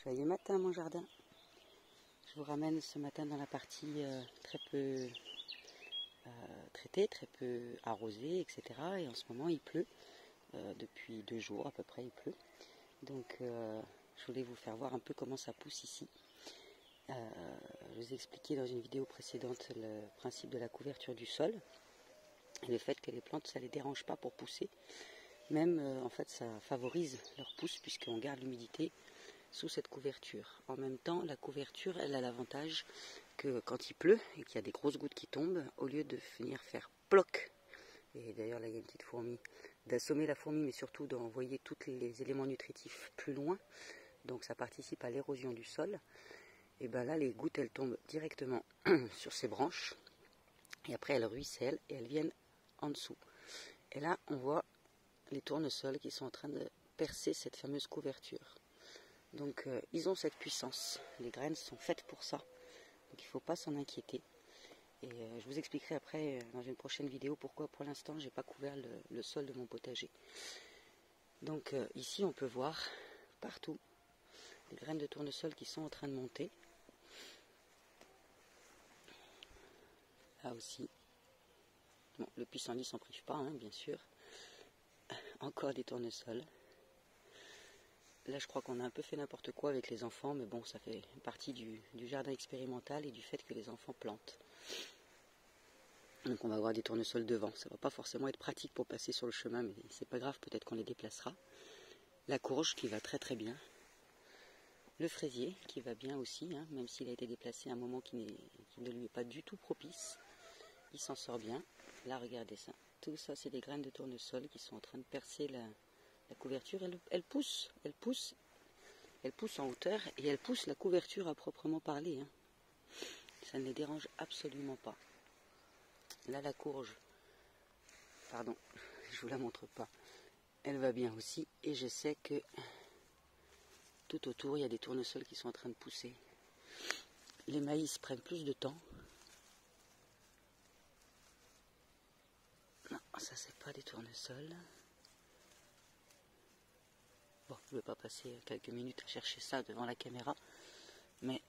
Joyeux matin mon jardin. Je vous ramène ce matin dans la partie très peu traitée, très peu arrosée, etc. Et en ce moment il pleut, depuis 2 jours à peu près il pleut. Donc je voulais vous faire voir un peu comment ça pousse ici. Je vous ai expliqué dans une vidéo précédente le principe de la couverture du sol. Et le fait que les plantes ça ne les dérange pas pour pousser. Même en fait ça favorise leur pousse puisqu'on garde l'humidité sous cette couverture. En même temps, la couverture, elle a l'avantage que quand il pleut et qu'il y a des grosses gouttes qui tombent, au lieu de venir faire ploc, et d'ailleurs là il y a une petite fourmi, d'assommer la fourmi, mais surtout d'envoyer tous les éléments nutritifs plus loin, donc ça participe à l'érosion du sol, et bien là les gouttes elles tombent directement sur ces branches, et après elles ruissellent et elles viennent en dessous. Et là on voit les tournesols qui sont en train de percer cette fameuse couverture. Donc ils ont cette puissance, les graines sont faites pour ça, donc il ne faut pas s'en inquiéter. Et je vous expliquerai après dans une prochaine vidéo pourquoi pour l'instant j'ai pas couvert le sol de mon potager. Donc ici on peut voir partout les graines de tournesol qui sont en train de monter. Là aussi, bon, le pissenlit s'en prive pas, hein, bien sûr. Encore des tournesols. Là, je crois qu'on a un peu fait n'importe quoi avec les enfants, mais bon, ça fait partie du jardin expérimental et du fait que les enfants plantent. Donc on va avoir des tournesols devant. Ça va pas forcément être pratique pour passer sur le chemin, mais c'est pas grave, peut-être qu'on les déplacera. La courge qui va très très bien. Le fraisier qui va bien aussi, hein, même s'il a été déplacé à un moment qui ne lui est pas du tout propice. Il s'en sort bien. Là, regardez ça. Tout ça, c'est des graines de tournesol qui sont en train de percer la couverture. Elle pousse en hauteur et elle pousse la couverture à proprement parler. Hein. Ça ne les dérange absolument pas. Là, la courge, pardon, je vous la montre pas. Elle va bien aussi et je sais que tout autour, il y a des tournesols qui sont en train de pousser. Les maïs prennent plus de temps. Non, ça c'est pas des tournesols. Bon, je ne vais pas passer quelques minutes à chercher ça devant la caméra, mais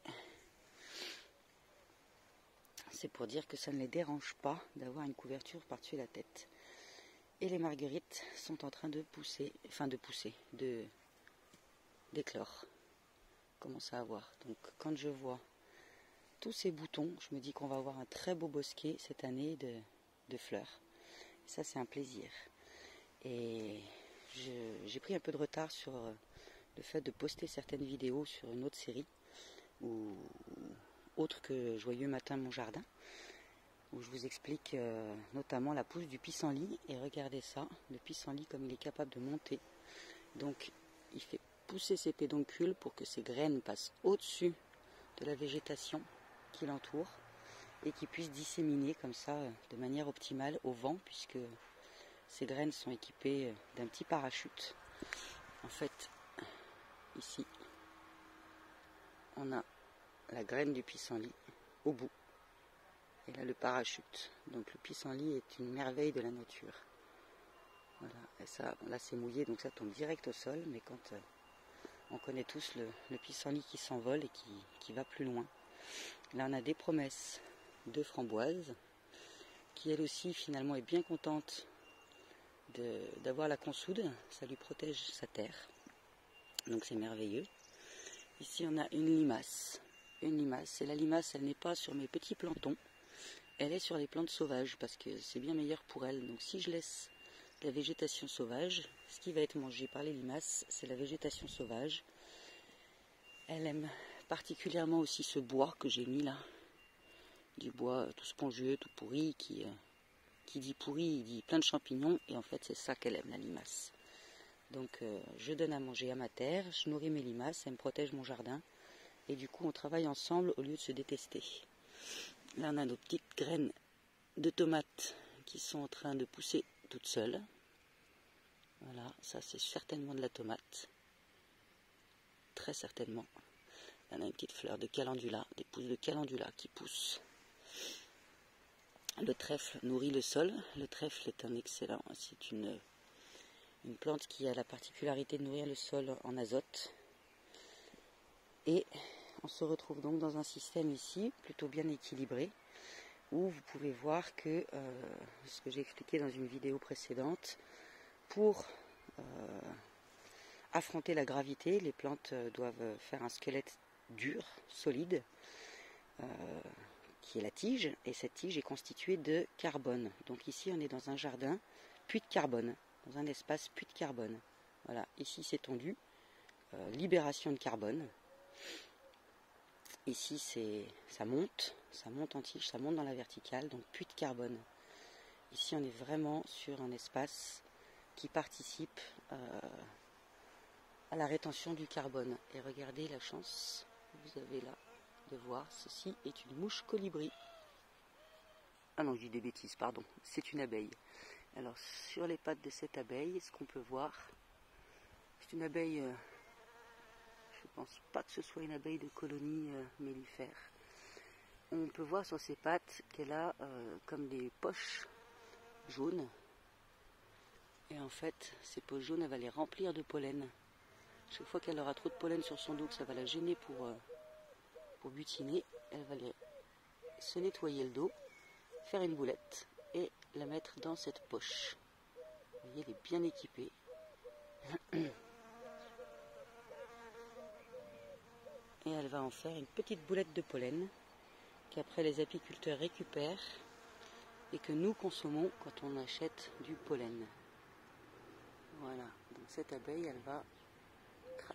c'est pour dire que ça ne les dérange pas d'avoir une couverture par-dessus la tête. Et les marguerites sont en train de pousser, d'éclore. Commence à avoir. Donc quand je vois tous ces boutons, je me dis qu'on va avoir un très beau bosquet cette année de fleurs. Et ça c'est un plaisir. Et j'ai pris un peu de retard sur le fait de poster certaines vidéos sur une autre série, ou autre que Joyeux matin mon jardin, où je vous explique notamment la pousse du pissenlit. Et regardez ça, le pissenlit comme il est capable de monter. Donc il fait pousser ses pédoncules pour que ses graines passent au-dessus de la végétation qui l'entoure et qui puisse disséminer comme ça de manière optimale au vent, puisque ces graines sont équipées d'un petit parachute. En fait, ici, on a la graine du pissenlit au bout. Et là, le parachute. Donc le pissenlit est une merveille de la nature. Voilà. Et ça, bon, là c'est mouillé, donc ça tombe direct au sol. Mais quand on connaît tous le pissenlit qui s'envole et qui va plus loin. Là, on a des promesses de framboises, qui elle aussi finalement est bien contente d'avoir la consoude, ça lui protège sa terre, donc c'est merveilleux. Ici on a une limace, et la limace elle n'est pas sur mes petits plantons, elle est sur les plantes sauvages parce que c'est bien meilleur pour elle. Donc si je laisse la végétation sauvage, ce qui va être mangé par les limaces c'est la végétation sauvage. Elle aime particulièrement aussi ce bois que j'ai mis là, du bois tout spongieux, tout pourri, qui dit pourri, il dit plein de champignons, et en fait c'est ça qu'elle aime, la limace. Donc je donne à manger à ma terre, je nourris mes limaces, elle me protège mon jardin, et du coup on travaille ensemble au lieu de se détester. Là on a nos petites graines de tomates qui sont en train de pousser toutes seules. Voilà, ça c'est certainement de la tomate, très certainement. Là on a une petite fleur de calendula, des pousses de calendula qui poussent. Le trèfle nourrit le sol. Le trèfle est un excellent, c'est une plante qui a la particularité de nourrir le sol en azote. Et on se retrouve donc dans un système ici, plutôt bien équilibré, où vous pouvez voir que, ce que j'ai expliqué dans une vidéo précédente, pour affronter la gravité, les plantes doivent faire un squelette dur, solide, qui est la tige, et cette tige est constituée de carbone. Donc ici on est dans un jardin puits de carbone, dans un espace puits de carbone. Voilà, ici c'est tondu, libération de carbone. Ici ça monte en tige, ça monte dans la verticale, donc puits de carbone. Ici on est vraiment sur un espace qui participe à la rétention du carbone. Et regardez la chance, vous avez là de voir, ceci est une mouche colibri. Ah non, je dis des bêtises, pardon, c'est une abeille. Alors sur les pattes de cette abeille, ce qu'on peut voir, c'est une abeille, je pense pas que ce soit une abeille de colonie mellifère. On peut voir sur ses pattes qu'elle a comme des poches jaunes. Et en fait, ces poches jaunes, elle va les remplir de pollen. Chaque fois qu'elle aura trop de pollen sur son dos, que ça va la gêner pour butiner, elle va se nettoyer le dos, faire une boulette et la mettre dans cette poche. Vous voyez, elle est bien équipée. Et elle va en faire une petite boulette de pollen qu'après les apiculteurs récupèrent et que nous consommons quand on achète du pollen. Voilà, donc cette abeille,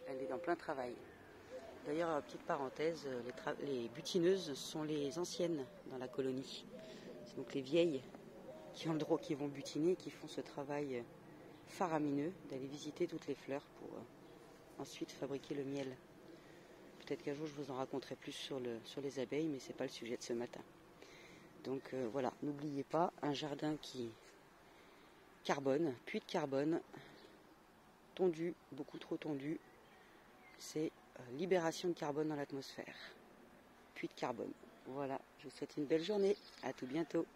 elle est en plein travail. D'ailleurs, petite parenthèse, les butineuses sont les anciennes dans la colonie. C'est donc les vieilles qui ont le droit, qui vont butiner, qui font ce travail faramineux d'aller visiter toutes les fleurs pour ensuite fabriquer le miel. Peut-être qu'un jour je vous en raconterai plus sur les abeilles, mais ce n'est pas le sujet de ce matin. Donc voilà, n'oubliez pas, un jardin qui carbone, puits de carbone, tondu, beaucoup trop tondu, c'est libération de carbone dans l'atmosphère. Puits de carbone. Voilà, je vous souhaite une belle journée, à tout bientôt.